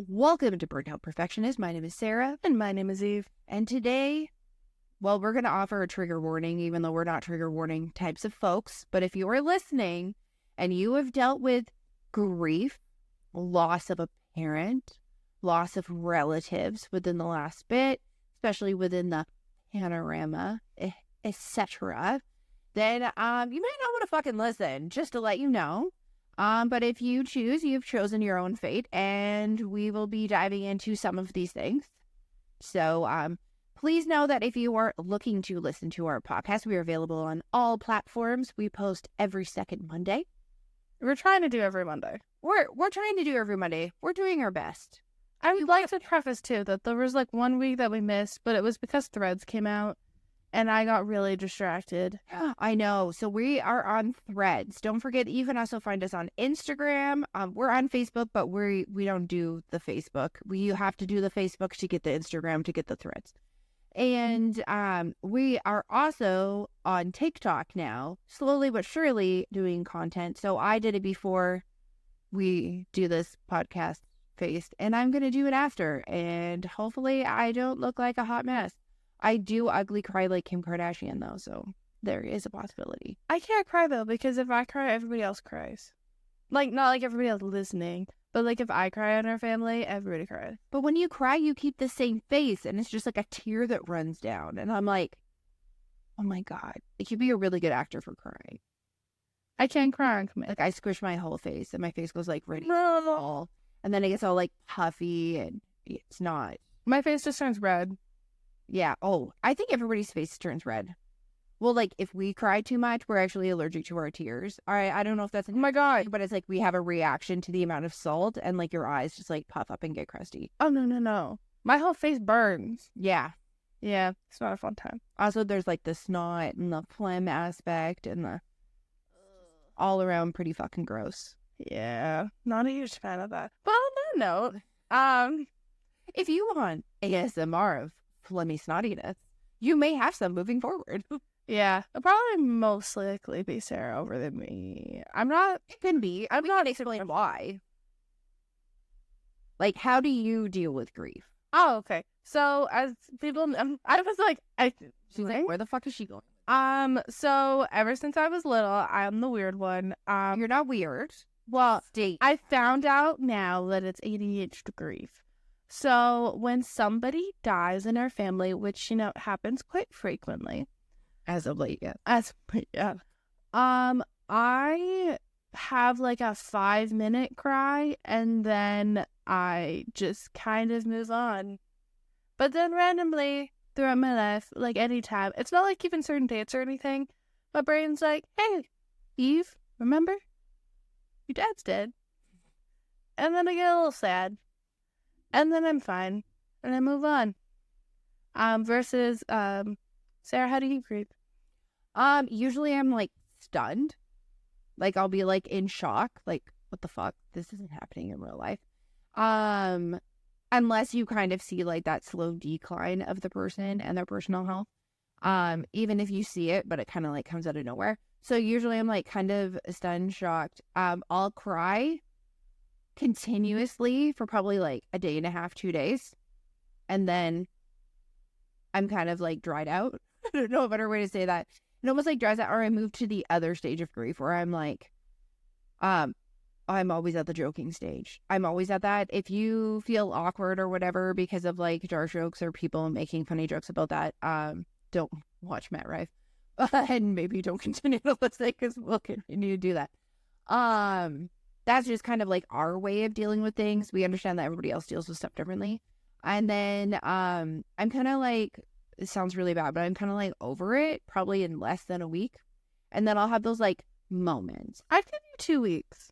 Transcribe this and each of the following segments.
Welcome to Burnt Out Perfectionist. My name is Sara. And my name is Eve. And today, well, we're going to offer a trigger warning, even though we're not trigger warning types of folks. But if you are listening and you have dealt with grief, loss of a parent, loss of relatives within the last bit, especially within the panorama, etc., then you might not want to fucking listen, just to let you know. But if you choose, you've chosen your own fate, and we will be diving into some of these things. So please know that if you are looking to listen to our podcast, we are available on all platforms. We post every second Monday. We're trying to do every Monday. We're trying to do every Monday. We're doing our best. I would like to preface, too, that there was like 1 week that we missed, but it was because Threads came out, and I got really distracted. I know. So we are on Threads. Don't forget, you can also find us on Instagram. We're on Facebook, but we don't do the Facebook. You have to do the Facebook to get the Instagram, to get the Threads. And we are also on TikTok now, slowly but surely doing content. So I did it before we do this podcast phase, and I'm going to do it after. And hopefully I don't look like a hot mess. I do ugly cry like Kim Kardashian, though, so there is a possibility. I can't cry, though, because if I cry, everybody else cries. Like, not like everybody else listening, but like if I cry in our family, everybody cries. But when you cry, you keep the same face, and it's just like a tear that runs down. And I'm like, oh my God, it could be a really good actor for crying. I can't cry on command. Like, I squish my whole face, and my face goes like ready all, and then it gets all like puffy, and it's not. My face just turns red. Yeah. Oh, I think everybody's face turns red. Well, like, if we cry too much, we're actually allergic to our tears. All right, I don't know if that's... Oh my God. But it's like we have a reaction to the amount of salt, and like your eyes just like puff up and get crusty. Oh, no. My whole face burns. Yeah. Yeah, it's not a fun time. Also, there's like the snot and the phlegm aspect and the all around pretty fucking gross. Yeah, not a huge fan of that. But on that note, if you want ASMR of phlegmy snottiness, you may have some moving forward. Yeah, it'll probably most likely be Sara over than me. It can be. I'm not explaining why. Like, how do you deal with grief? Oh, okay. So, as people, I was like, she's like, where the fuck is she going? So ever since I was little, I'm the weird one. You're not weird. Well, I found out now that it's ADHD grief. So when somebody dies in our family, which, happens quite frequently. As of late, yeah. I have like a 5-minute cry, and then I just kind of move on. But then randomly throughout my life, like anytime, it's not like keeping certain dates or anything, my brain's like, hey, Eve, remember? Your dad's dead. And then I get a little sad. And then I'm fine. And I move on. Versus, Sara, how do you grieve? Usually I'm like stunned. Like I'll be like in shock. Like, what the fuck? This isn't happening in real life. Unless you kind of see like that slow decline of the person and their personal health. Even if you see it, but it kind of like comes out of nowhere. So usually I'm like kind of stunned, shocked. I'll cry continuously for probably like a day and a half, 2 days. And then I'm kind of like dried out. I don't know a better way to say that. It almost like dries out, or I move to the other stage of grief where I'm like, I'm always at the joking stage. I'm always at that. If you feel awkward or whatever because of like dark jokes or people making funny jokes about that, don't watch Matt Rife. And maybe don't continue to listen because we'll continue to do that. That's just kind of like our way of dealing with things. We understand that everybody else deals with stuff differently. And then I'm kind of like, it sounds really bad, but I'm kind of like over it probably in less than a week. And then I'll have those like moments. I'd give you 2 weeks.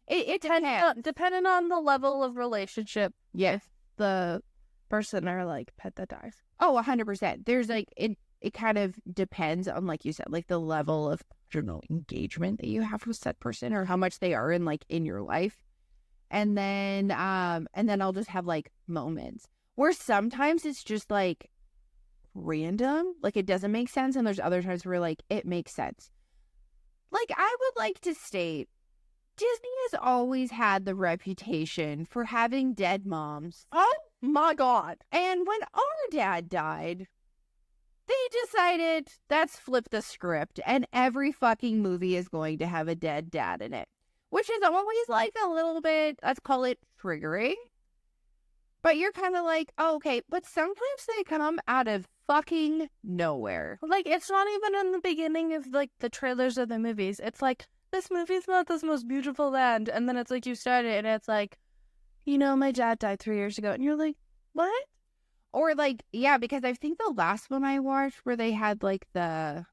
It depends. Depending on the level of relationship. Yes. The person or like pet that dies. Oh, 100%. There's like, it kind of depends on, like you said, like the level of, I don't know, engagement that you have with said person or how much they are in your life. And then I'll just have like moments where sometimes it's just like random, like it doesn't make sense. And there's other times where like it makes sense. Like I would like to state Disney has always had the reputation for having dead moms. Oh my God. And when our dad died, they decided, let's flip the script, and every fucking movie is going to have a dead dad in it. Which is always like a little bit, let's call it triggering. But you're kind of like, oh, okay. But sometimes they come out of fucking nowhere. Like, it's not even in the beginning of, like, the trailers of the movies. It's like, this movie's not this most beautiful land. And then it's like, you start it, and it's like, you know, my dad died 3 years ago. And you're like, what? Or, like, yeah, because I think the last one I watched where they had, like, the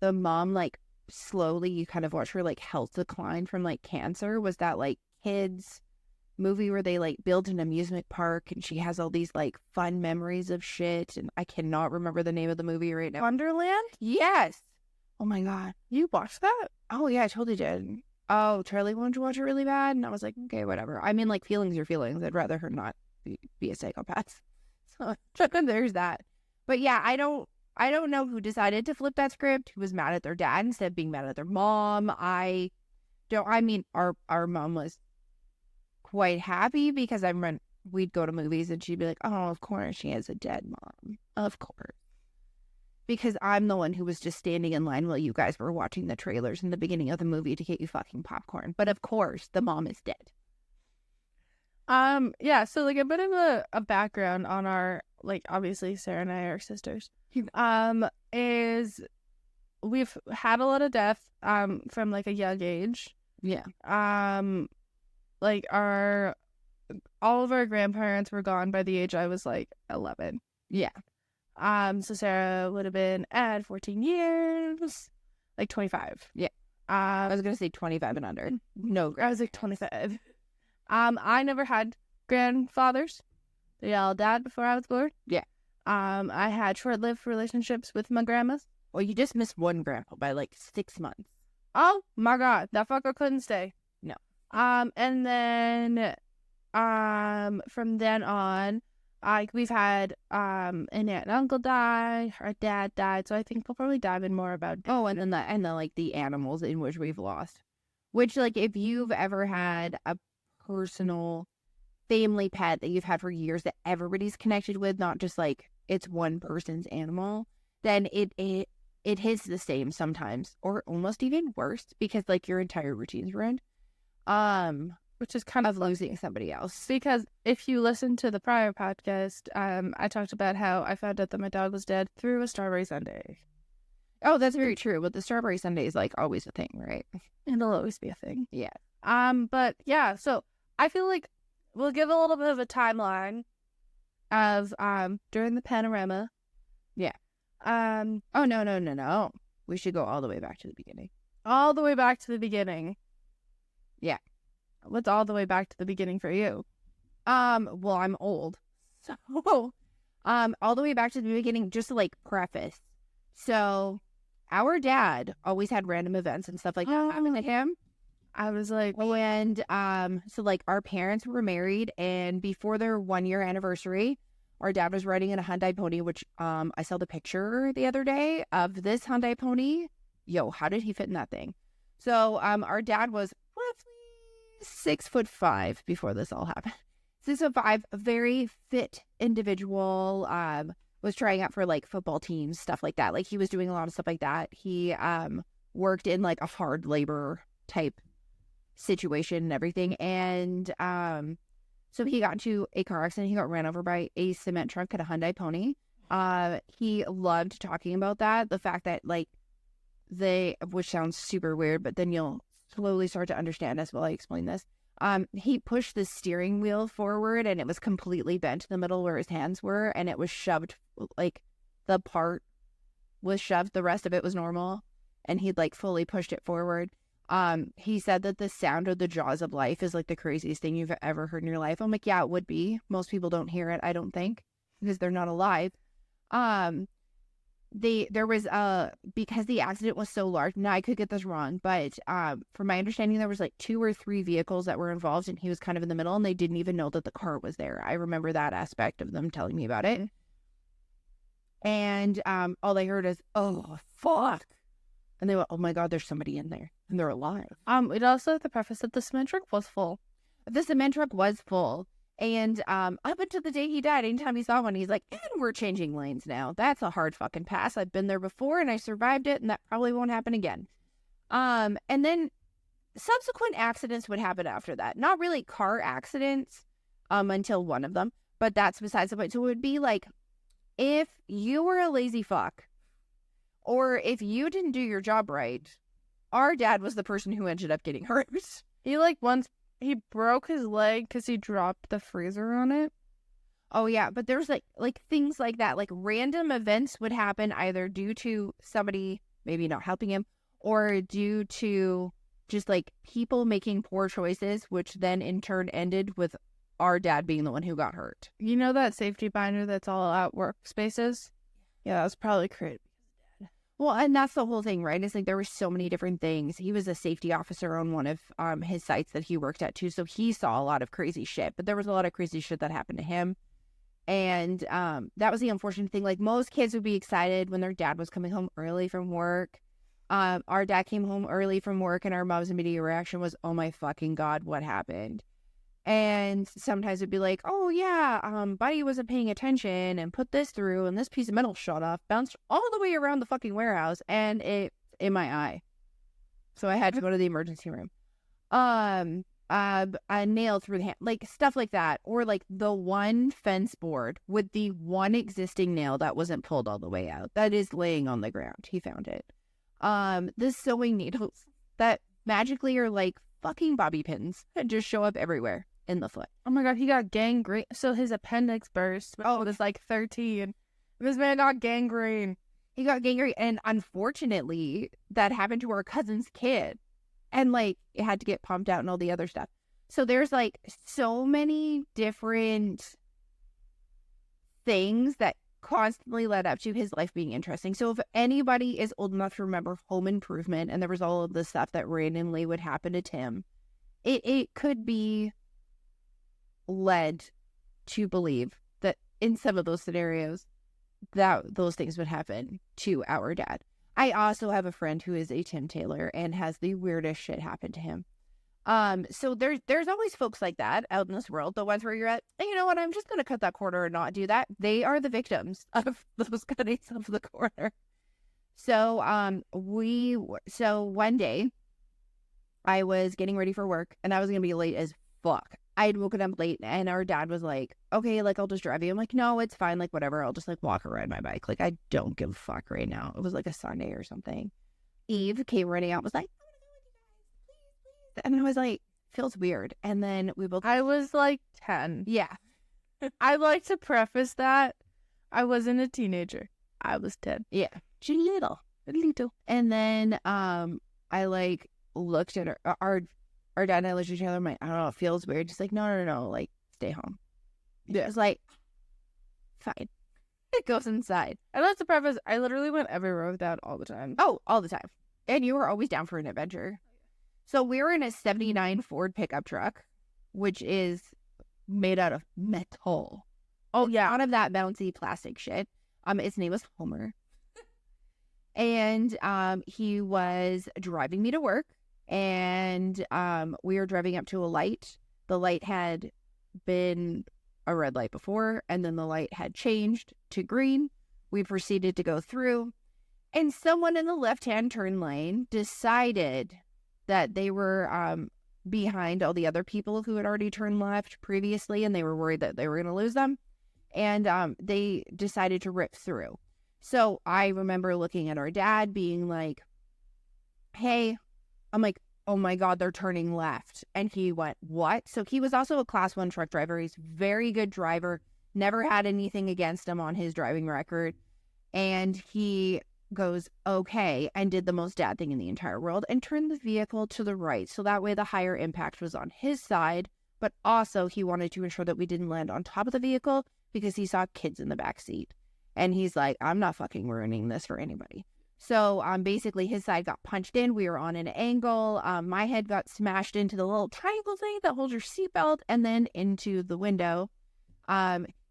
mom, like, slowly, you kind of watch her, like, health decline from, like, cancer was that, like, kids movie where they like build an amusement park and she has all these like fun memories of shit, and I cannot remember the name of the movie right now. Wonderland? Yes. Oh my God. You watched that? Oh yeah, I totally did. Oh, Charlie wanted to watch it really bad, and I was like, okay, whatever. I mean, like, feelings are feelings. I'd rather her not be a psychopath. So there's that. But yeah, I don't know who decided to flip that script, who was mad at their dad instead of being mad at their mom. I mean, our mom was quite happy because we'd go to movies and she'd be like, oh, of course she has a dead mom. Of course. Because I'm the one who was just standing in line while you guys were watching the trailers in the beginning of the movie to get you fucking popcorn. But of course, the mom is dead. Yeah, so like a bit of a background on our, like, obviously Sarah and I are sisters. Is we've had a lot of death from like a young age. Yeah. Like all of our grandparents were gone by the age I was like 11. Yeah. So Sarah would have been at 14 years, like 25. Yeah. I was gonna say 25 and under. No, I was like 25. I never had grandfathers. They all died before I was born. Yeah. I had short-lived relationships with my grandmas. Well, you just missed one grandpa by like 6 months. Oh my God, that fucker couldn't stay. No. And then, from then on, we've had an aunt and uncle die. Our dad died, so I think we'll probably dive in more about. Oh, and then like the animals in which we've lost. Which, like, if you've ever had a personal family pet that you've had for years that everybody's connected with, not just like it's one person's animal, then it hits the same sometimes, or almost even worse, because like your entire routine's ruined. Which is kind of losing somebody else. Because if you listen to the prior podcast, I talked about how I found out that my dog was dead through a strawberry sundae. Oh, that's very true. But the strawberry sundae is like always a thing, right? It'll always be a thing. Yeah. But yeah, so I feel like we'll give a little bit of a timeline of during the panorama. Yeah. Oh no. We should go all the way back to the beginning. All the way back to the beginning. Yeah. What's all the way back to the beginning for you? Well, I'm old. So all the way back to the beginning, just to like preface. So our dad always had random events and stuff like that happening to him. I was like, and so like our parents were married, and before their 1-year anniversary, our dad was riding in a Hyundai pony, which I saw the picture the other day of this Hyundai pony. Yo, how did he fit in that thing? So our dad was roughly 6'5" before this all happened. 6'5", a very fit individual. Was trying out for like football teams, stuff like that. Like he was doing a lot of stuff like that. He worked in like a hard labor type situation and everything. And so he got into a car accident. He got ran over by a cement truck at a Hyundai pony. He loved talking about that. The fact that like which sounds super weird, but then you'll slowly start to understand as well. I explain this. He pushed the steering wheel forward and it was completely bent in the middle where his hands were, and it was shoved, like the part was shoved, the rest of it was normal, and he'd like fully pushed it forward. He said that the sound of the jaws of life is like the craziest thing you've ever heard in your life. I'm like, yeah, it would be. Most people don't hear it, I don't think, because they're not alive. There was because the accident was so large. Now I could get this wrong, but from my understanding, there was like 2 or 3 vehicles that were involved, and he was kind of in the middle, and they didn't even know that the car was there. I remember that aspect of them telling me about it. And all I heard is, "Oh fuck," And they went, oh my God, there's somebody in there. And they're alive. We'd also have to preface that the cement truck was full. The cement truck was full. And up until the day he died, anytime he saw one, he's like, and we're changing lanes now. That's a hard fucking pass. I've been there before and I survived it, and that probably won't happen again. And then subsequent accidents would happen after that. Not really car accidents until one of them, but that's besides the point. So it would be like, if you were a lazy fuck, or if you didn't do your job right, our dad was the person who ended up getting hurt. He he broke his leg because he dropped the freezer on it. Oh yeah, but there's like things like that. Like random events would happen either due to somebody maybe not helping him, or due to just like people making poor choices, which then in turn ended with our dad being the one who got hurt. You know that safety binder that's all out workspaces? Yeah, that was probably created. Well, and that's the whole thing, right? It's like there were so many different things. He was a safety officer on one of his sites that he worked at too, so he saw a lot of crazy shit. But there was a lot of crazy shit that happened to him, and that was the unfortunate thing. Like most kids would be excited when their dad was coming home early from work. Our dad came home early from work, and our mom's immediate reaction was, "Oh my fucking God, what happened?" And sometimes it'd be like, oh yeah, Buddy wasn't paying attention and put this through, and this piece of metal shot off, bounced all the way around the fucking warehouse, and it in my eye. So I had to go to the emergency room. A nail through the hand, like stuff like that, or like the one fence board with the one existing nail that wasn't pulled all the way out that is laying on the ground. He found it. The sewing needles that magically are like fucking bobby pins and just show up everywhere in the foot. Oh my God, he got gangrene. So his appendix burst. Oh, it was like 13. This man got gangrene. He got gangrene, and unfortunately, that happened to our cousin's kid. And like, it had to get pumped out and all the other stuff. So there's like so many different things that constantly led up to his life being interesting. So if anybody is old enough to remember Home Improvement, and there was all of the stuff that randomly would happen to Tim, it could be led to believe that in some of those scenarios that those things would happen to our dad. I also have a friend who is a Tim Taylor and has the weirdest shit happen to him. So there's always folks like that out in this world, the ones where you're at, you know what, I'm just gonna cut that corner and not do that. They are the victims of those cuttings of the corner. So so one day I was getting ready for work, and I was gonna be late as fuck. I had woken up late, and our dad was like, okay, like, I'll just drive you. I'm like, no, it's fine. Like, whatever. I'll just like walk or ride my bike. Like, I don't give a fuck right now. It was like a Sunday or something. Eve came running out, was like, and I was like, feels weird. And then we both, I was like 10. yeah. I'd like to preface that I wasn't a teenager. I was 10. Yeah. She's little. And then, I like looked at our dad and I looked at each other. I'm like, I don't know, it feels weird. Just like, no, like, stay home. Yeah. It's like, fine. It goes inside. I'd like to preface, I literally went everywhere with Dad all the time. Oh, all the time. And you were always down for an adventure. So we were in a 79 Ford pickup truck, which is made out of metal. Oh, yeah. Out of that bouncy plastic shit. His name was Homer. And he was driving me to work. And we were driving up to a light. The light had been a red light before, and then the light had changed to green. We proceeded to go through, and someone in the left-hand turn lane decided that they were behind all the other people who had already turned left previously, and they were worried that they were going to lose them, and they decided to rip through. So I remember looking at our dad being like, hey, I'm like, oh my God, they're turning left. And he went, what? So he was also a class 1 truck driver. He's a very good driver, never had anything against him on his driving record. And he goes, okay, and did the most dad thing in the entire world and turned the vehicle to the right. So that way the higher impact was on his side, but also he wanted to ensure that we didn't land on top of the vehicle because he saw kids in the back seat. And he's like, I'm not fucking ruining this for anybody. So basically his side got punched in. We were on an angle. My head got smashed into the little triangle thing that holds your seatbelt and then into the window.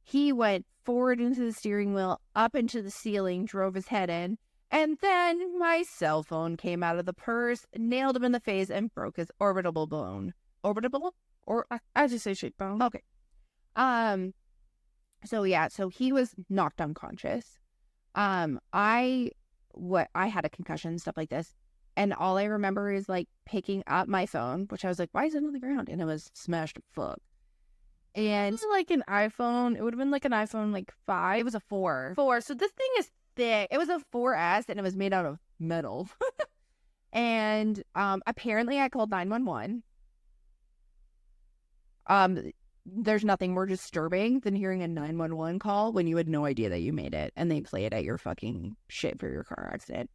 He went forward into the steering wheel, up into the ceiling, drove his head in, And then my cell phone came out of the purse, nailed him in the face, and broke his orbital bone. Orbital? Or I just say cheekbone. okay. So yeah, so he was knocked unconscious. I had a concussion, stuff like this. And all I remember is like picking up my phone, which I was like, why is it on the ground? And it was smashed to fuck. And It's like an iPhone. It would have been like an iPhone like 5. it was a 4. 4. So this thing is thick. It was a 4S and it was made out of metal. And apparently I called 911. There's nothing more disturbing than hearing a 911 call when you had no idea that you made it and they play it at your fucking shit for your car accident.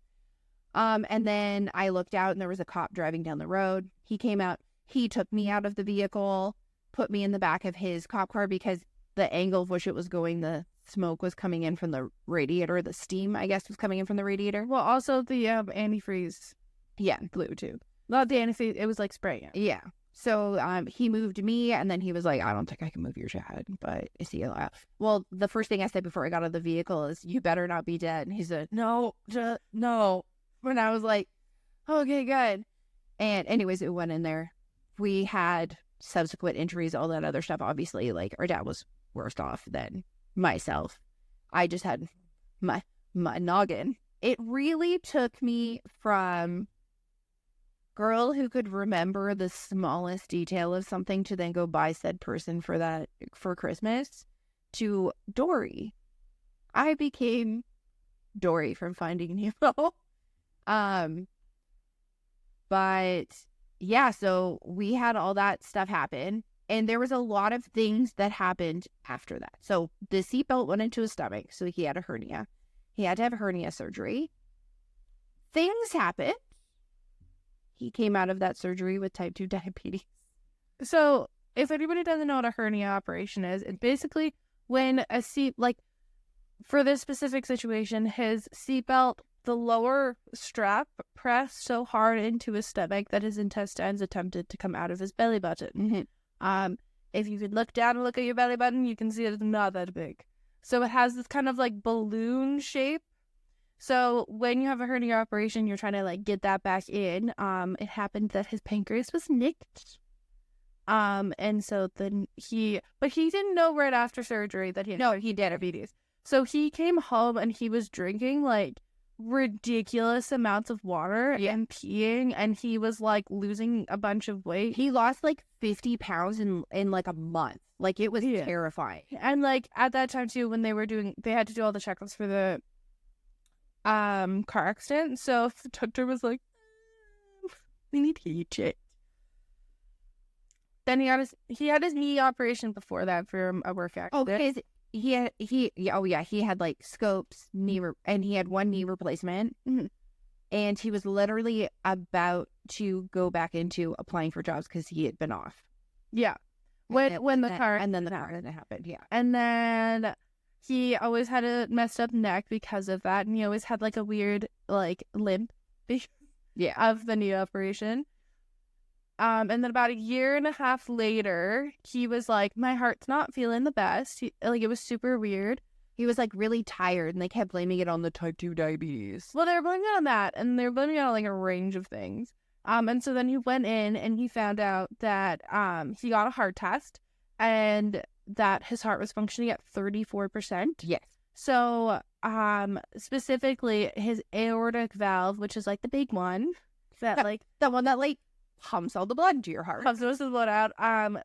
And then I looked out and there was a cop driving down the road. He came out. He took me out of the vehicle, put me in the back of his cop car because the angle of which it was going, the smoke was coming in from the radiator. The steam, I guess, was coming in from the radiator. Well, also the antifreeze Yeah. glue too. Not the antifreeze. It was like spraying it. Yeah. So he moved me, and then he was like, I don't think I can move your dad, but is he alive? Well, the first thing I said before I got out of the vehicle is, you better not be dead. And he said, no, no. And I was like, okay, good. And anyways, it went in there. We had subsequent injuries, all that other stuff. Obviously, like, our dad was worse off than myself. I just had my noggin. It really took me from girl who could remember the smallest detail of something to then go buy said person for Christmas to Dory. I became Dory from Finding Nemo. But yeah, so we had all that stuff happen, and there was a lot of things that happened after that. So the seatbelt went into his stomach, so he had a hernia. He had to have hernia surgery. Things happened. He came out of that surgery with type 2 diabetes. So if anybody doesn't know what a hernia operation is, it's basically when a for this specific situation, his seatbelt, the lower strap pressed so hard into his stomach that his intestines attempted to come out of his belly button. Mm-hmm. If you could look down and look at your belly button, you can see it's not that big. So it has this kind of like balloon shape. So when you have a hernia operation, you're trying to like get that back in. It happened that his pancreas was nicked. And so then he didn't know right after surgery that he had diabetes. So he came home and he was drinking like ridiculous amounts of water and peeing, and he was like losing a bunch of weight. He lost like 50 pounds in like a month. Like, it was terrifying. And like at that time too, when they had to do all the checkups for the car accident. So the doctor was like, we need to eat it. Then he had his knee operation before that for a work accident. Okay, he had like scopes, and he had one knee replacement. Mm-hmm. And he was literally about to go back into applying for jobs because he had been off. Yeah. When the car accident happened. Yeah. And then he always had a messed up neck because of that, and he always had like a weird like limp of the knee operation. And then about 1.5 years later, he was like, my heart's not feeling the best. It was super weird. He was like really tired, and they kept blaming it on the type 2 diabetes. Well, they were blaming it on that, and they were blaming it on like a range of things. And so then he went in and he found out that he got a heart test and that his heart was functioning at 34%. Yes. So specifically his aortic valve, which is like the big one, that like the one that like pumps all the blood into your heart. Pumps most of the blood out,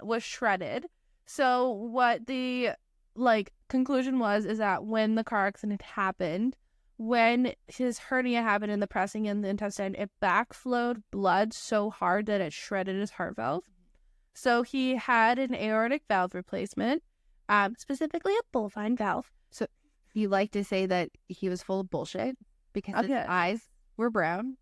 was shredded. So what the like conclusion was is that when the car accident happened, when his hernia happened in the pressing in the intestine, it backflowed blood so hard that it shredded his heart valve. So he had an aortic valve replacement, specifically a bovine valve. So you like to say that he was full of bullshit because his eyes were brown,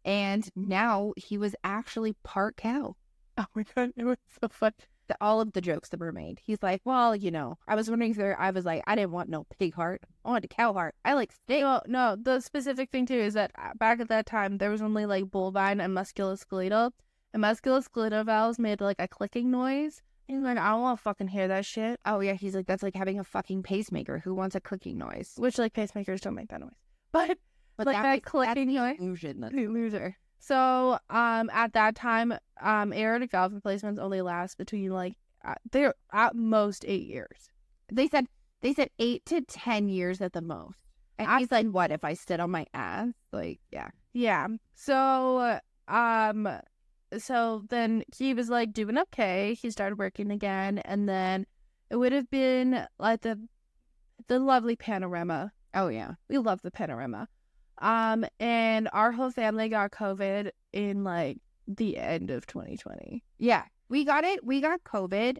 and now he was actually part cow. Oh my God, it was so fun. All of the jokes that were made. He's like, well, I was wondering if I was like, I didn't want no pig heart. I wanted a cow heart. I like steak. Well, no, the specific thing too is that back at that time, there was only like bovine and musculoskeletal. And musculoskeletal valves made like a clicking noise. And he's like, I don't want to fucking hear that shit. Oh yeah, he's like, that's like having a fucking pacemaker. Who wants a clicking noise? Which like pacemakers don't make that noise. But But like that that's clicking the noise. illusion. That's Loser. So, at that time, aortic valve replacements only last between like they're at most 8 years. They said 8 to 10 years at the most. And he's like, what if I sit on my ass? Like, yeah. Yeah. So, so then he was like doing okay. He started working again, and then it would have been like the lovely panorama. Oh yeah, we love the panorama. And our whole family got COVID in like the end of 2020. yeah. We got it. We got COVID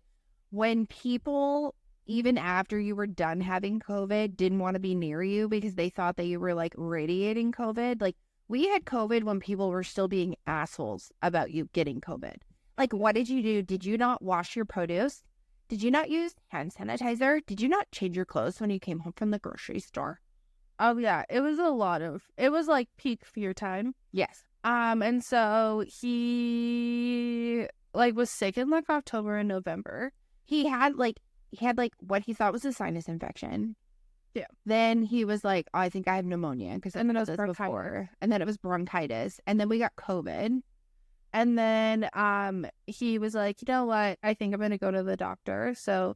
when people, even after you were done having COVID, didn't want to be near you because they thought that you were like radiating COVID. Like, we had COVID when people were still being assholes about you getting COVID. Like, what did you do? Did you not wash your produce? Did you not use hand sanitizer? Did you not change your clothes when you came home from the grocery store? Oh yeah, it was like peak fear time. Yes. And so he like was sick in like October and November. He had like what he thought was a sinus infection. Yeah. Then he was like, oh, I think I have pneumonia because And then it was bronchitis. bronchitis. And then it was bronchitis. And then we got COVID. And then he was like, you know what? I think I'm gonna go to the doctor. So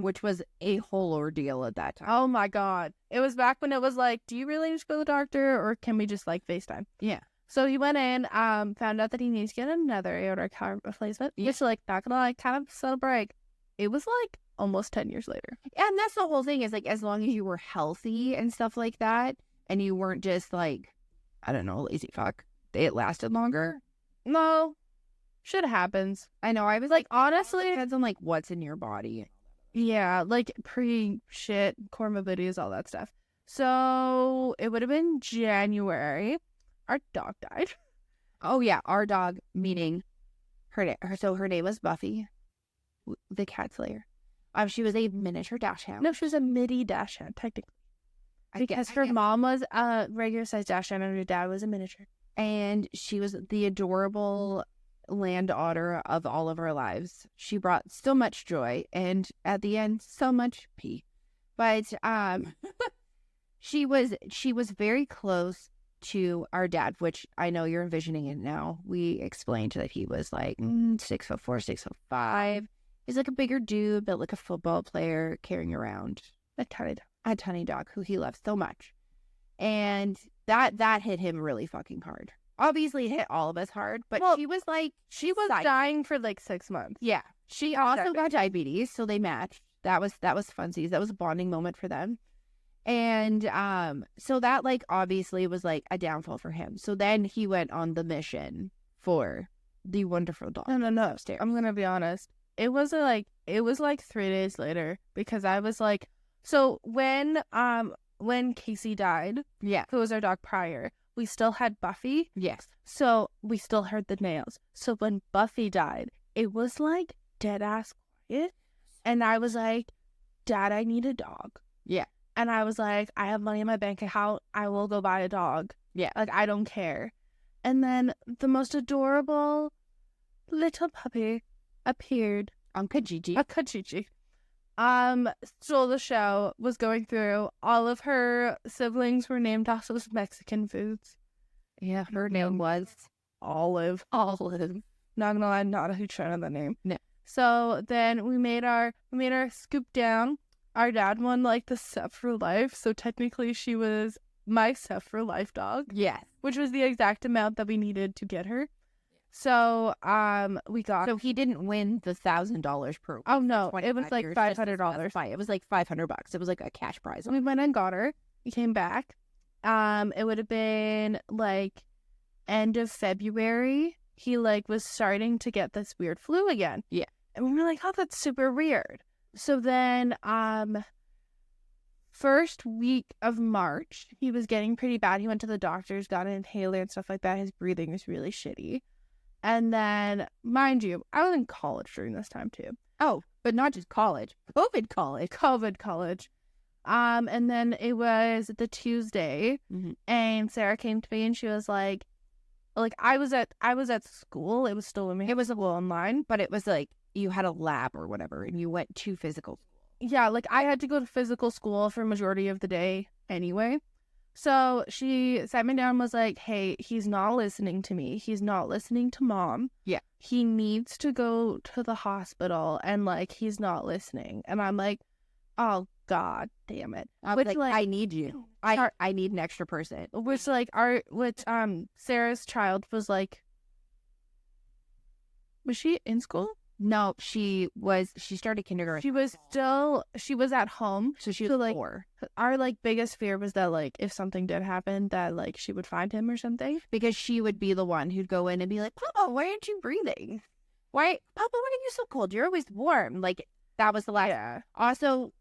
which was a whole ordeal at that time. oh my God. It was back when it was like, do you really need to go to the doctor or can we just like FaceTime? Yeah. So he went in, found out that he needs to get another aortic valve replacement. Yeah. Which, like, not gonna lie, kind of set a break. It was like almost 10 years later. And that's the whole thing is like, as long as you were healthy and stuff like that, and you weren't just like, I don't know, lazy fuck, it lasted longer. No, shit happens. I know. I was Like, like, honestly, depends on like what's in your body. yeah, like pre-shit, comorbidities, all that stuff. So it would have been January. Our dog died. Oh yeah, our dog, meaning her name was Buffy, the cat slayer. She was a miniature dachshund. No, she was a midi dachshund, technically. Because her mom was a regular size dachshund and her dad was a miniature. And she was the adorable land otter of all of our lives. She brought so much joy and at the end so much pee. But she was very close to our dad, which I know you're envisioning it now. We explained that he was like 6'4", 6'5". He's like a bigger dude, but like a football player carrying around a tiny dog who he loves so much. And that hit him really fucking hard. Obviously, it hit all of us hard, but Well, she was dying for like 6 months. Yeah, she also got diabetes, so they matched. That was funsies. That was a bonding moment for them. And so that like obviously was like a downfall for him. So then he went on the mission for the wonderful dog. No. Upstairs. I'm gonna be honest. It was like 3 days later because I was like, so when Casey died, Yeah. who was our dog prior, we still had Buffy. Yes. So we still heard the nails. So when Buffy died, it was like dead ass quiet. And I was like, Dad, I need a dog. Yeah. And I was like, I have money in my bank account. I will go buy a dog. Yeah. Like, I don't care. And then the most adorable little puppy appeared. On Kijiji. A Kijiji. So the show was going through. All of her siblings were named after Mexican foods. Yeah, her name was Olive. Olive. Not gonna lie, not a huge fan of that name. No. So then we made our scoop down. Our dad won like the Set for Life, so technically she was my Set for Life dog. Yes. Which was the exact amount that we needed to get her. So we got. So he didn't win the $1,000 per week. Oh no, for it was 25 like years, $500. It was like $500. It was like a cash prize. We went and got her. We came back. It would have been like end of February. He like was starting to get this weird flu again. Yeah. And we were like, oh, that's super weird. So then first week of March, he was getting pretty bad. He went to the doctors, got an inhaler and stuff like that. His breathing was really shitty. And then, mind you, I was in college during this time too. Oh, but not just college. COVID college. And then it was the Tuesday, and Sarah came to me and she was like I was at school. It was still in me. It was a little online, But it was like you had a lab or whatever, and you went to physical. yeah, like I had to go to physical school for majority of the day anyway. So she sat me down and was like, hey, he's not listening to me. He's not listening to mom. Yeah. He needs to go to the hospital and like he's not listening. And I'm like, oh God damn it. I was like, I need you. I need an extra person. Which Sarah's child was like, was she in school? No, she started kindergarten. She was at home. So she was like 4. Our like biggest fear was that like if something did happen that like she would find him or something. Because she would be the one who'd go in and be like, Papa, why aren't you breathing? Papa, why are you so cold? You're always warm. Like that was the last. Yeah. Also,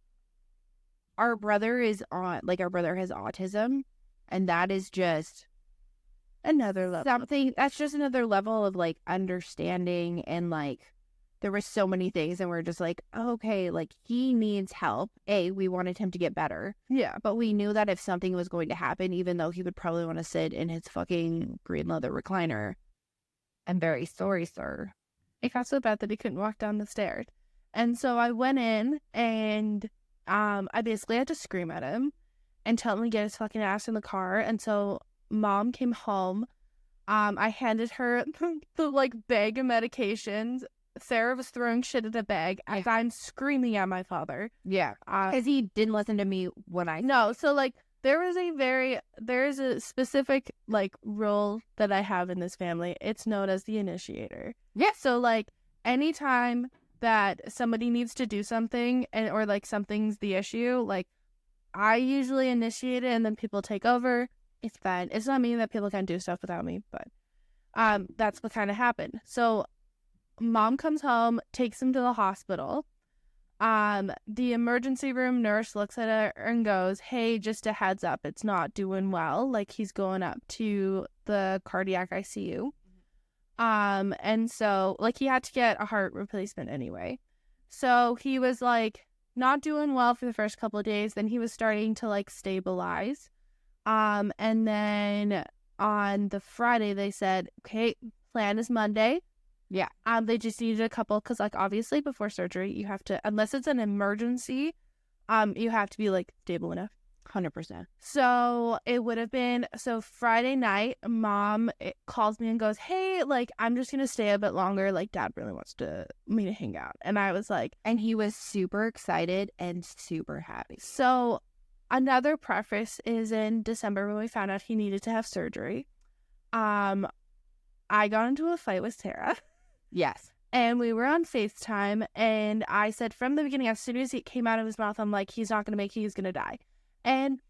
our brother has autism, and that is just another level. That's just another level of like understanding, and like there were so many things, and we're just like, okay, like he needs help. We wanted him to get better. Yeah. But we knew that if something was going to happen, even though he would probably want to sit in his fucking green leather recliner, I'm very sorry, sir. It got so bad that he couldn't walk down the stairs. And so I went in and I basically had to scream at him and tell him to get his fucking ass in the car. And so mom came home. I handed her the like bag of medications. Sarah was throwing shit at the bag as I'm screaming at my father. Yeah. Because he didn't listen to me when I... No, so like there is a specific like role that I have in this family. It's known as the initiator. Yeah. So like anytime that somebody needs to do something or like something's the issue, like I usually initiate it and then people take over. It's fine. It's not mean that people can't do stuff without me, but that's what kind of happened. So mom comes home, takes him to the hospital. The emergency room nurse looks at her and goes, hey, just a heads up, it's not doing well. Like he's going up to the cardiac ICU. And so like he had to get a heart replacement anyway. So he was like not doing well for the first couple of days. Then he was starting to like stabilize. And then on the Friday they said, okay, plan is Monday. Yeah. They just needed a couple because, like, obviously before surgery, you have to, unless it's an emergency, you have to be, like, stable enough. 100%. So it would have been, so Friday night, mom calls me and goes, hey, like, I'm just going to stay a bit longer. Like, dad really wants me to hang out. And I was like, and he was super excited and super happy. So another preface is in December when we found out he needed to have surgery. I got into a fight with Sarah. Yes. And we were on FaceTime, and I said from the beginning, as soon as it came out of his mouth, I'm like, he's not going to make it, he's going to die. And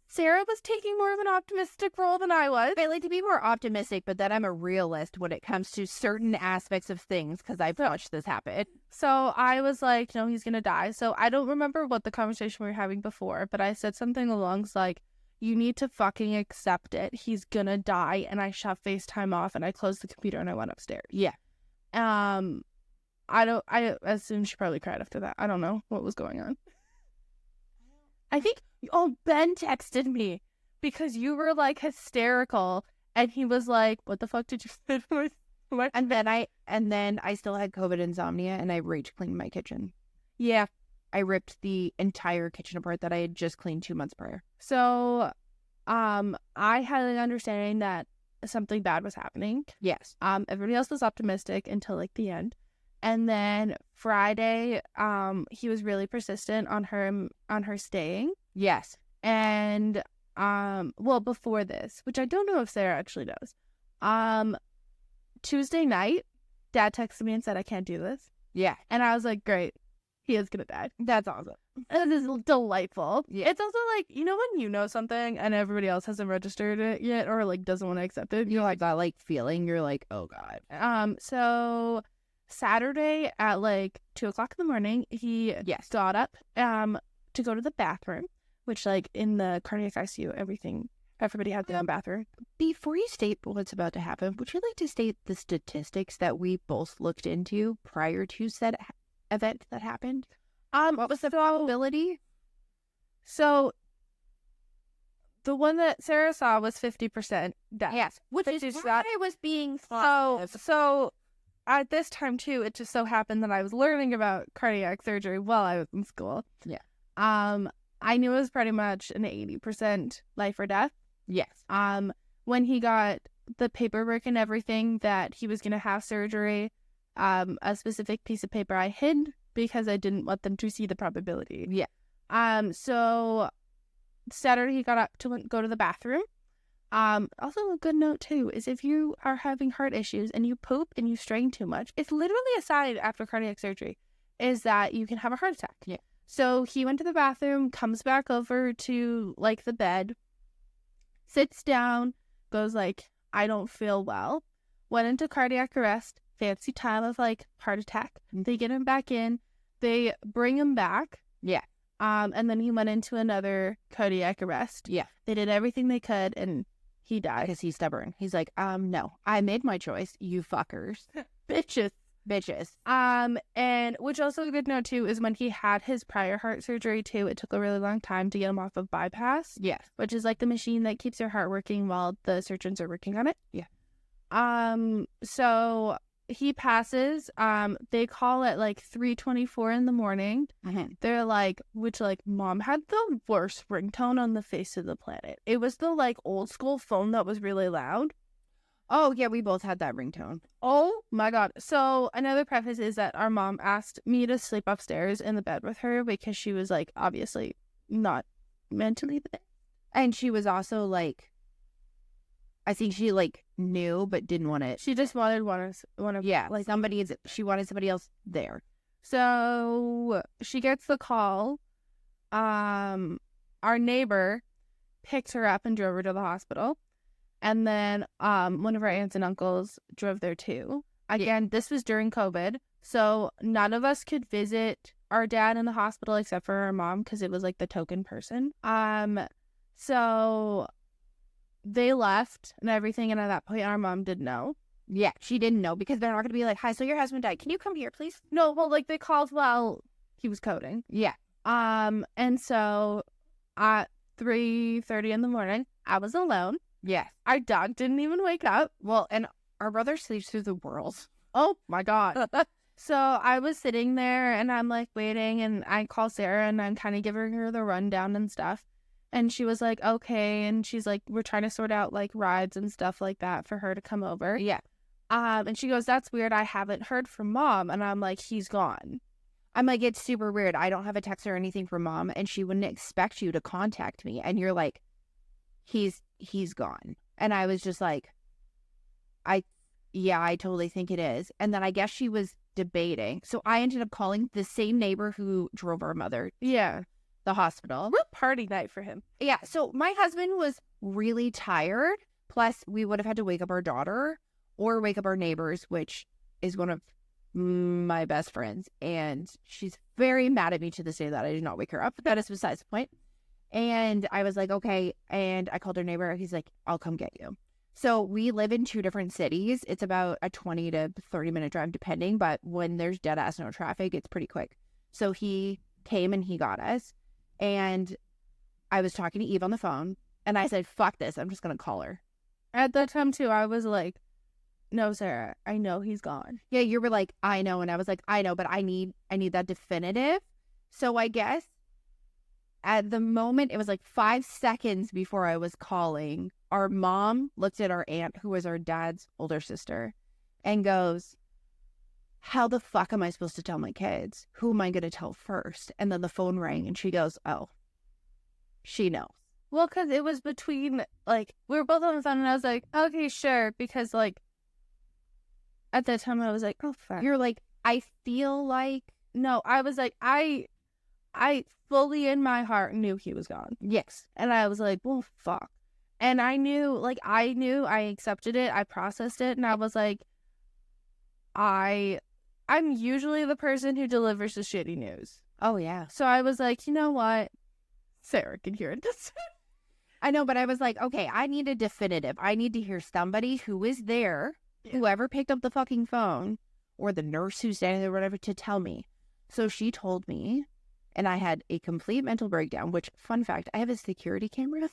Sarah was taking more of an optimistic role than I was. I like to be more optimistic, but then I'm a realist when it comes to certain aspects of things because I've watched this happen. So I was like, no, he's going to die. So I don't remember what the conversation we were having before, but I said something along like, you need to fucking accept it. He's going to die. And I shut FaceTime off, and I closed the computer, and I went upstairs. Yeah. I assume she probably cried after that. I don't know what was going on. I think, Ben texted me because you were like hysterical, and he was like, what the fuck did you say to my... And then I still had COVID insomnia, and I rage cleaned my kitchen. Yeah. I ripped the entire kitchen apart that I had just cleaned 2 months prior. So, I had an understanding that something bad was happening. Yes. Everybody else was optimistic until like the end. And then Friday, he was really persistent on her staying. Yes. And before this, which I don't know if Sarah actually knows. Tuesday night, dad texted me and said, I can't do this. Yeah. And I was like, great. He is gonna die. That's awesome. It is delightful. Yeah. It's also like, you know when you know something and everybody else hasn't registered it yet or like doesn't want to accept it? You know, like that like feeling, you're like, oh God. So Saturday at like 2:00 in the morning, he got up to go to the bathroom, which like in the cardiac ICU, everybody had their own bathroom. Before you state what's about to happen, would you like to state the statistics that we both looked into prior to said event that happened? What was the probability? So the one that Sarah saw was 50% death. Yes, which is why I was being so at this time too, it just so happened that I was learning about cardiac surgery while I was in school. Yeah. I knew it was pretty much an 80% life or death. Yes. When he got the paperwork and everything that he was going to have surgery, a specific piece of paper I hid because I didn't want them to see the probability. Yeah. So Saturday he got up to go to the bathroom. Also a good note too is if you are having heart issues and you poop and you strain too much, it's literally a sign after cardiac surgery is that you can have a heart attack. Yeah. So he went to the bathroom, comes back over to like the bed, sits down, goes like, I don't feel well. Went into cardiac arrest, fancy time of like heart attack. They get him back in, they bring him back. Yeah. And then he went into another cardiac arrest. Yeah. They did everything they could and he died. Because he's stubborn. He's like, no, I made my choice, you fuckers. Bitches. And which also a good note too is when he had his prior heart surgery too, it took a really long time to get him off of bypass. Yes. Which is like the machine that keeps your heart working while the surgeons are working on it. Yeah. So he passes. They call at like 3:24 in the morning. Mm-hmm. They're like, which like mom had the worst ringtone on the face of the planet. It was the like old school phone that was really loud. Oh yeah, we both had that ringtone. Oh my god. So another preface is that our mom asked me to sleep upstairs in the bed with her because she was like obviously not mentally the best. And she was also like, I think she like knew but didn't want it. She just wanted one of Yeah, like she wanted somebody else there. So she gets the call. Our neighbor picked her up and drove her to the hospital. And then one of our aunts and uncles drove there too. Again, This was during COVID. So none of us could visit our dad in the hospital except for our mom because it was like the token person. So they left and everything. And at that point, our mom didn't know. Yeah, she didn't know because they're not going to be like, hi, so your husband died. Can you come here, please? No, well, like they called while he was coding. Yeah. And so at 3:30 in the morning, I was alone. Yes. Our dog didn't even wake up. Well, and our brother sleeps through the world. Oh my god. So I was sitting there and I'm like waiting and I call Sarah and I'm kind of giving her the rundown and stuff. And she was like, okay. And she's like, we're trying to sort out like rides and stuff like that for her to come over. Yeah. And she goes, that's weird. I haven't heard from mom. And I'm like, he's gone. I'm like, it's super weird. I don't have a text or anything from mom and she wouldn't expect you to contact me. And you're like, he's gone. And I was just like, I totally think it is. And then I guess she was debating. So I ended up calling the same neighbor who drove our mother. Yeah. The hospital. Real party night for him. Yeah. So my husband was really tired. Plus we would have had to wake up our daughter or wake up our neighbors, which is one of my best friends. And she's very mad at me to this day that I did not wake her up. But that is besides the point. And I was like, okay. And I called her neighbor. He's like, I'll come get you. So we live in 2 different cities. It's about a 20 to 30 minute drive depending. But when there's dead ass no traffic, it's pretty quick. So he came and he got us. And I was talking to Eve on the phone. And I said, fuck this. I'm just going to call her. At that time too, I was like, no, Sarah, I know he's gone. Yeah, you were like, I know. And I was like, I know, but I need that definitive. So I guess at the moment, it was like 5 seconds before I was calling, our mom looked at our aunt, who was our dad's older sister, and goes, how the fuck am I supposed to tell my kids? Who am I going to tell first? And then the phone rang and she goes, oh, she knows. Well, because it was between, like, we were both on the phone and I was like, okay, sure. Because, like, at that time I was like, oh, fuck. You're like, I feel like. No, I was like, I fully in my heart knew he was gone. Yes. And I was like, well, fuck. And I knew, I accepted it, I processed it, and I was like, I'm usually the person who delivers the shitty news. Oh, yeah. So I was like, you know what? Sarah can hear it. I know, but I was like, okay, I need a definitive. I need to hear somebody who is there, whoever picked up the fucking phone, or the nurse who's standing there or whatever, to tell me. So she told me, and I had a complete mental breakdown, which, fun fact, I have a security camera.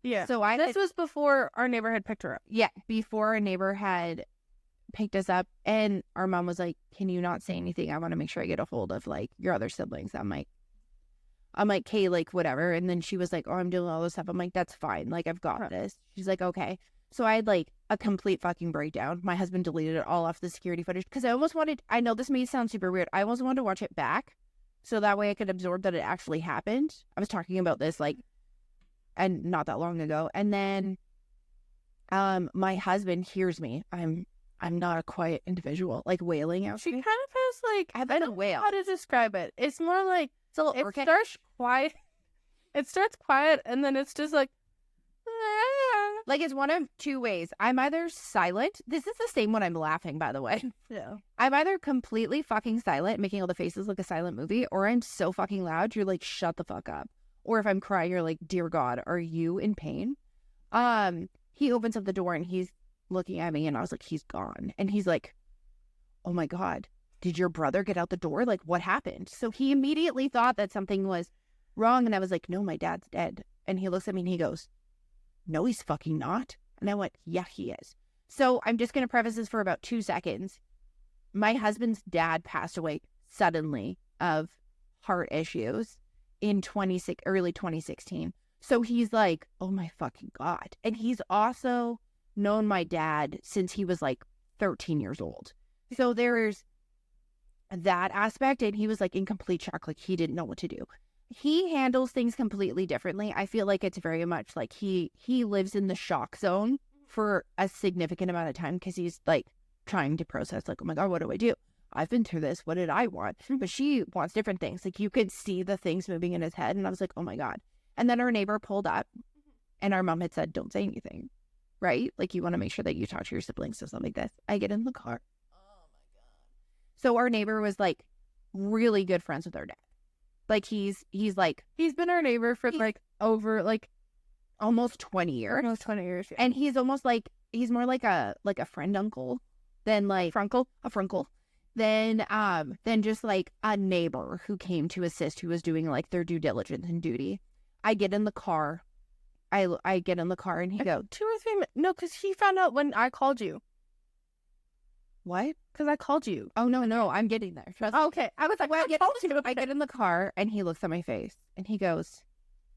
Yeah. So this was before our neighbor had picked her up. Yeah, before our neighbor had picked us up, and our mom was like, can you not say anything? I want to make sure I get a hold of, like, your other siblings. I'm like, I'm like, okay, like, whatever. And then she was like, oh, I'm doing all this stuff. I'm like, that's fine. Like, I've got this. She's like, okay. So I had like a complete fucking breakdown. My husband deleted it all off the security footage because I almost wanted, I know this may sound super weird. I almost wanted to watch it back so that way I could absorb that it actually happened. I was talking about this like, and not that long ago. And then my husband hears me. I'm not a quiet individual, like wailing out. She kind of has like, I have I don't know wail. how to describe it. It's more like, It's a little it starts quiet. It starts quiet and then it's just like, like it's one of two ways. I'm either silent. This is the same when I'm laughing, by the way. yeah. I'm either completely fucking silent, making all the faces like a silent movie, or I'm so fucking loud, you're like, shut the fuck up. Or if I'm crying, you're like, dear God, are you in pain? He opens up the door and he's looking at me and I was like, he's gone. And he's like, oh my God, did your brother get out the door? Like, what happened? So he immediately thought that something was wrong. And I was like, no, my dad's dead. And he looks at me and he goes, no, he's fucking not. And I went, yeah, he is. So I'm just going to preface this for about 2 seconds. My husband's dad passed away suddenly of heart issues in early 2016. So he's like, oh my fucking God. And he's also known my dad since he was like 13 years old. So there's that aspect. And he was like in complete shock. Like he didn't know what to do. He handles things completely differently. I feel like it's very much like he lives in the shock zone for a significant amount of time because he's like trying to process like, oh my God, what do I do? I've been through this. What did I want? But she wants different things. Like you could see the things moving in his head. And I was like, oh my God. And then our neighbor pulled up and our mom had said, don't say anything, right? Like you want to make sure that you talk to your siblings. So something like this. I get in the car. Oh my God. So our neighbor was like really good friends with our dad. Like he's been our neighbor for like over like almost 20 years. Almost 20 years. Yeah. And he's almost like, he's more like a friend uncle than like a frunkle. Then just like a neighbor who came to assist, who was doing like their due diligence and duty. I get in the car. I get in the car and he goes, 2 or 3 minutes. No, because he found out when I called you. What? Because I called you. Oh, no, I'm getting there. Trust me. Okay. I was like, well, I get in the car and he looks at my face and he goes,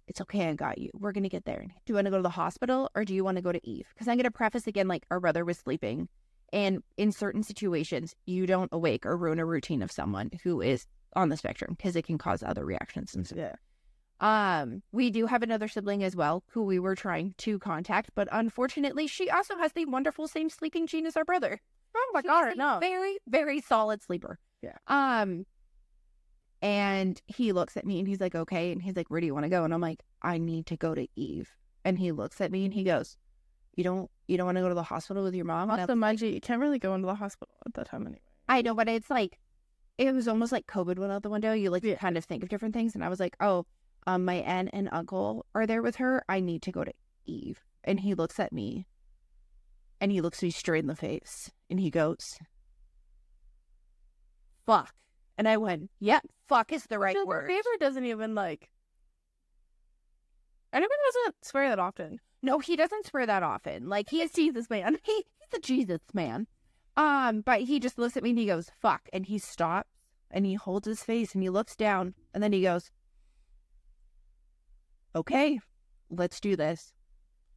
it's okay, I got you. We're going to get there. Do you want to go to the hospital or do you want to go to Eve? Because I'm going to preface again, like our brother was sleeping. And in certain situations, you don't awake or ruin a routine of someone who is on the spectrum because it can cause other reactions and stuff. Yeah. We do have another sibling as well who we were trying to contact, but unfortunately, she also has the wonderful same sleeping gene as our brother. Oh my God, no. Very, very solid sleeper. Yeah. And he looks at me and he's like, okay. And he's like, where do you want to go? And I'm like, I need to go to Eve. And he looks at me and he goes, you don't want to go to the hospital with your mom? Also, mind you, you can't really go into the hospital at that time anyway. I know, but it's like, it was almost like COVID went out the window. You like kind of think of different things. And I was like, oh, my aunt and uncle are there with her. I need to go to Eve. And he looks at me and he looks me straight in the face and he goes, fuck. And I went, yep, fuck is the right word. Favor doesn't even like, anyone doesn't swear that often. No, he doesn't swear that often. Like he's Jesus man. He's a Jesus man. But he just looks at me and he goes, fuck. And he stops and he holds his face and he looks down and then he goes, okay, let's do this.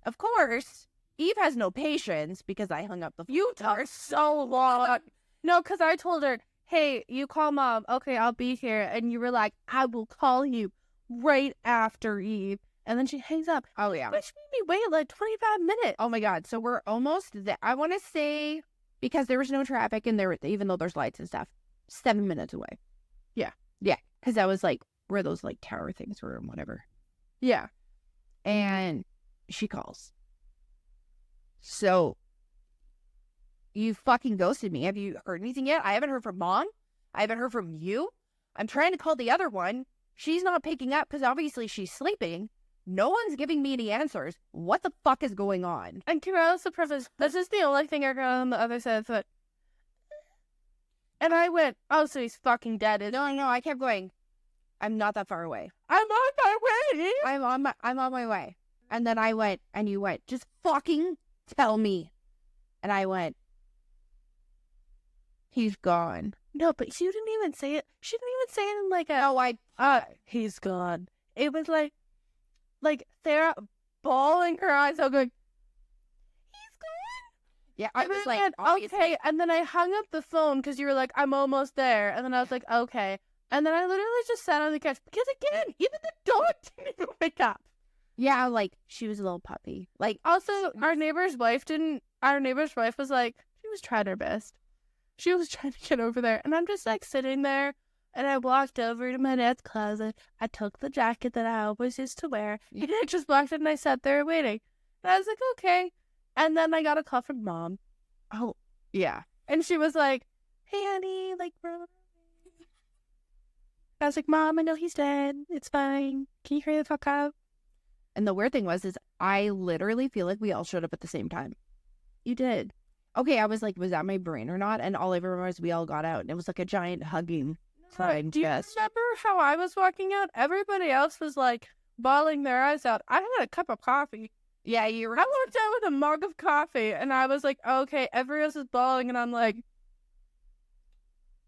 Of course, Eve has no patience because I hung up the phone. You are so long. No, because I told her, hey, you call mom. Okay, I'll be here. And you were like, I will call you right after Eve. And then she hangs up. Oh, yeah. Which made me wait like 25 minutes. Oh, my God. So we're almost there. I want to say, because there was no traffic and there, even though there's lights and stuff, 7 minutes away. Yeah. Yeah. Because that was like where those like tower things were and whatever. Yeah. And she calls. So you fucking ghosted me. Have you heard anything yet? I haven't heard from mom. I haven't heard from you. I'm trying to call the other one. She's not picking up because obviously she's sleeping. No one's giving me any answers. What the fuck is going on? And can I also preface, this is the only thing I got on the other side of the foot. And I went, oh, so he's fucking dead. No, I kept going. I'm not that far away. I'm on my way. I'm on my way. And then I went, and you went, just fucking tell me. And I went, He's gone. No, but she didn't even say it. She didn't even say it in like a, Oh, he's gone. It was like Sarah bawling her eyes out going, he's gone. yeah, I And was then like, went, obviously. okay. And then I hung up the phone because you were like, I'm almost there. And then I was like, okay. And then I literally just sat on the couch because, again, even the dog didn't even wake up. Yeah, like, she was a little puppy. Like, Also, our neighbor's wife was like, she was trying her best. She was trying to get over there. And I'm just like sitting there. And I walked over to my dad's closet. I took the jacket that I always used to wear. And I just walked in and I sat there waiting. And I was like, okay. And then I got a call from Mom. oh, yeah. And she was like, hey, honey, like, bro. I was like, Mom, I know he's dead. It's fine. Can you hurry the fuck up? And the weird thing was I literally feel like we all showed up at the same time. You did. Okay, I was like, was that my brain or not? And all I remember was we all got out, and it was like a giant hugging crying Do you fest. remember how I was walking out? Everybody else was like bawling their eyes out. I had a cup of coffee. Yeah, you were. I walked out with a mug of coffee, and I was like, okay, everyone else is bawling, and I'm like,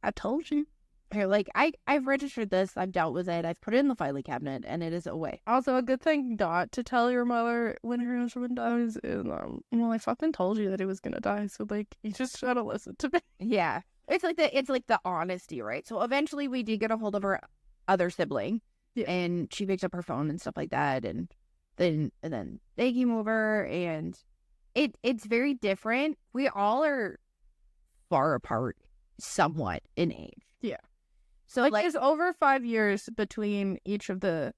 I told you. Here, like, I've registered this, I've dealt with it, I've put it in the filing cabinet, and it is away. Also, a good thing not to tell your mother when her husband dies is, well, I fucking told you that he was gonna die, so, like, you just gotta listen to me. Yeah. It's like the honesty, right? So eventually we did get a hold of her other sibling, and she picked up her phone and stuff like that, and then they came over, and it's very different. We all are far apart somewhat in age. Yeah. So Like, there's over 5 years between each of the,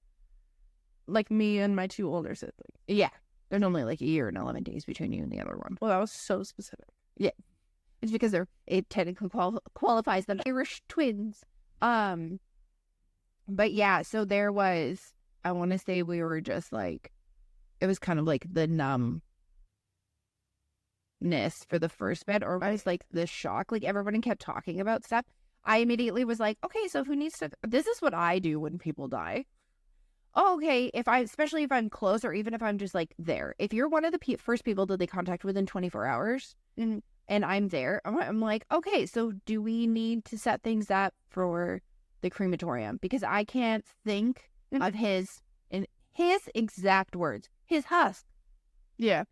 like, me and my two older siblings. yeah, there's only like a year and 11 days between you and the other one. Well, that was so specific. Yeah, it's because it technically qualifies them Irish twins. But yeah, so there was, I want to say we were just like, it was kind of like the numbness for the first bit, or I was like the shock, like everybody kept talking about stuff. I immediately was like, okay, so who needs to, this is what I do when people die. Oh, okay, especially if I'm close, or even if I'm just like there, if you're one of the first people that they contact within 24 hours and I'm there, I'm like, okay, so do we need to set things up for the crematorium? Because I can't think of his exact words, his husk. Yeah.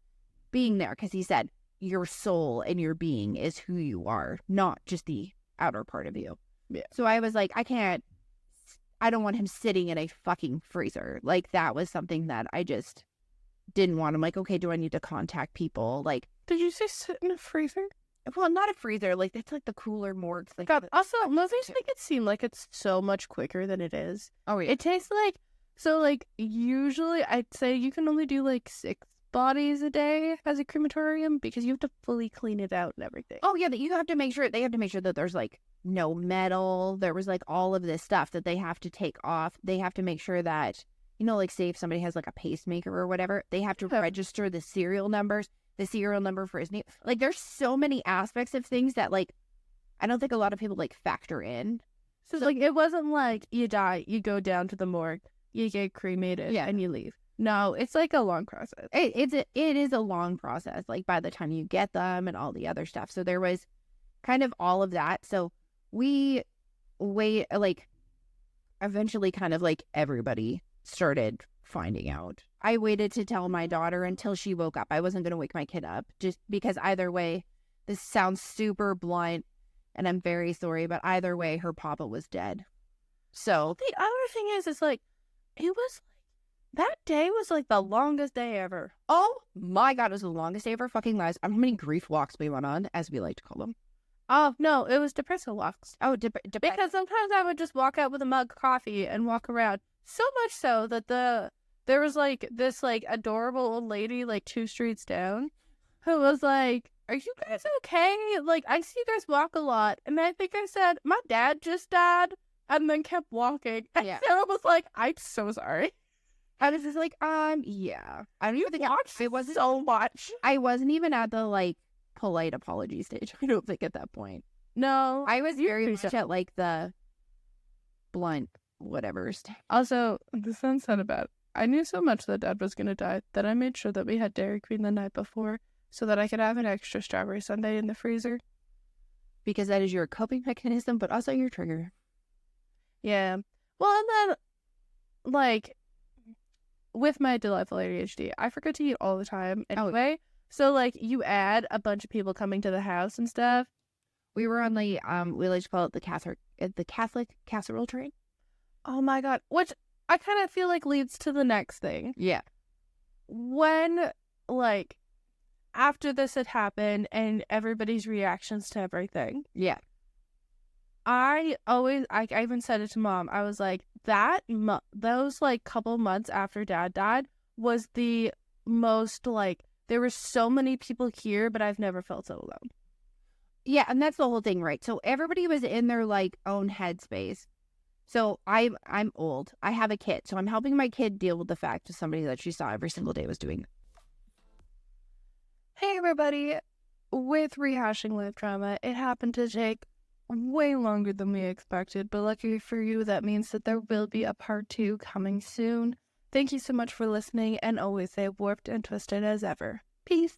Being there, because he said, your soul and your being is who you are, not just the outer part of you. Yeah. So I was like, I don't want him sitting in a fucking freezer. Like, that was something that I just didn't want. I'm like, okay, do I need to contact people? Like, Did you say sit in a freezer? well, not a freezer. Like, it's like the cooler morgues. Like, God, also, movies make it seem like it's so much quicker than it is. oh yeah, It takes like, so like, usually I'd say you can only do like 6 bodies a day as a crematorium because you have to fully clean it out and everything. oh yeah. That you have to make sure. They have to make sure that there's like no metal. There was like all of this stuff that they have to take off. They have to make sure that, you know, like say if somebody has like a pacemaker or whatever, they have to register the serial numbers, the serial number for his name. Like, there's so many aspects of things that like I don't think a lot of people like factor in. So like, it wasn't like you die, you go down to the morgue, you get cremated, and you leave. No, it's like a long process. It is a long process, like by the time you get them and all the other stuff. So there was kind of all of that. So we like eventually kind of like everybody started finding out. I waited to tell my daughter until she woke up. I wasn't going to wake my kid up just because either way, this sounds super blunt and I'm very sorry, but either way, her papa was dead. So The other thing is like, it was that day was like the longest day ever. oh my God, it was the longest day of our fucking lives. I don't know how many grief walks we went on, as we like to call them. Oh, no, it was depressing walks. Oh, Because sometimes I would just walk out with a mug of coffee and walk around. So much so that there was like this like adorable old lady like 2 streets down who was like, are you guys okay? Like, I see you guys walk a lot. And I think I said, my dad just died, and then kept walking. And Yeah. Sarah was like, I'm so sorry. I was just like, yeah. I don't even think it wasn't so much. I wasn't even at the like polite apology stage. I don't think at that point. No. I was very pretty much at like the blunt whatever stage. Also, the sounds sad about it. I knew so much that Dad was going to die that I made sure that we had Dairy Queen the night before so that I could have an extra strawberry sundae in the freezer. because that is your coping mechanism, but also your trigger. Yeah. Well, and then, like, with my delightful ADHD, I forget to eat all the time anyway. So, like, you add a bunch of people coming to the house and stuff. We were on the, we like to call it the Catholic casserole train. Oh my God. Which I kind of feel like leads to the next thing. Yeah. When, like, after this had happened and everybody's reactions to everything. Yeah. I even said it to Mom. I was like, those, like, couple months after Dad died was the most, like, there were so many people here, but I've never felt so alone. Yeah, and that's the whole thing, right? So everybody was in their, like, own headspace. So I'm old. I have a kid. So I'm helping my kid deal with the fact of somebody that she saw every single day was doing. Hey, everybody. With rehashing life trauma, it happened to take way longer than we expected, but lucky for you, that means that there will be a part 2 coming soon. Thank you so much for listening, and always stay warped and twisted as ever. Peace.